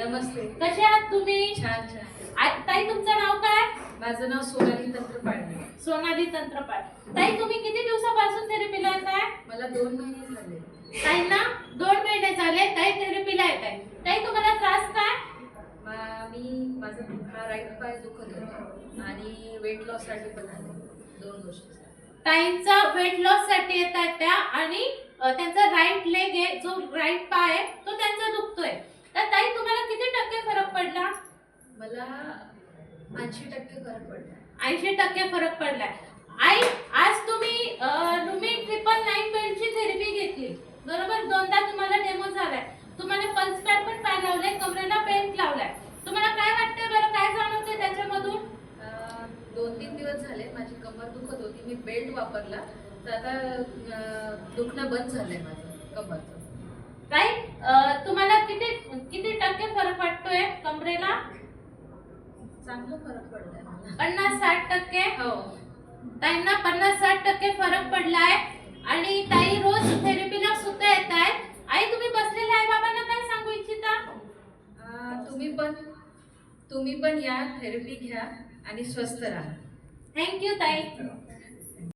नमस्ते. कसे आहात तुम्ही? छान छान. ताई तुमचं नाव काय? माझं नाव सोनाली तंत्रपाळे. सोनाली तंत्रपाळ. ताई तुम्ही किती दिवसापासून थेरपीला येताय? मला 2 महिने झाले. ताईंना 2 महिने झाले ताई थेरपीला येताय. ताई तुम्हाला त्रास काय? माझा राईट पाय दुखत होता आणि वेट लॉस साठी पण आले 2 गोष्टी. ताईंचा वेट लॉस साठी येतात त्या आणि त्यांचा राईट लेग आहे जो राईट पाय आहे तो त्यांचा दुखतोय. तर ताई तुम्हाला किती टक्के फरक पडला? मला 80% फरक पडला. 80% फरक पडलाय. आई आज तुम्ही 999 बेल्टची थेरपी घेतली बरोबर. 2दा तुम्हाला डेमो झालाय. तुम्हाला पल्स पॅड पण पाय लावलाय, कमरेला बेल्ट लावलाय. तुम्हाला काय वाटतंय बरं, काय जाणवतंय त्याच्यामधून? 2-3 दिवस झाले माझी कमर दुखत होती. मी बेल्ट वापरला तर आता दुखणं बंद झालंय माझं कमरचं. ताई तुम्हाला किती टक्के फरक वाटतोय कमरेला? चांगला फरक पडलाय मला. 50-60%? हो. ताईंना 50-60% फरक पडलाय आणि ताई रोज थेरपीला सुद्धा येत आहेत. आई तुम्ही बसलेल्या आई बाबांना काय सांगू इच्छिता? तुम्ही पण या, थेरपी घ्या आणि स्वस्थ राहा. थँक्यू ताई.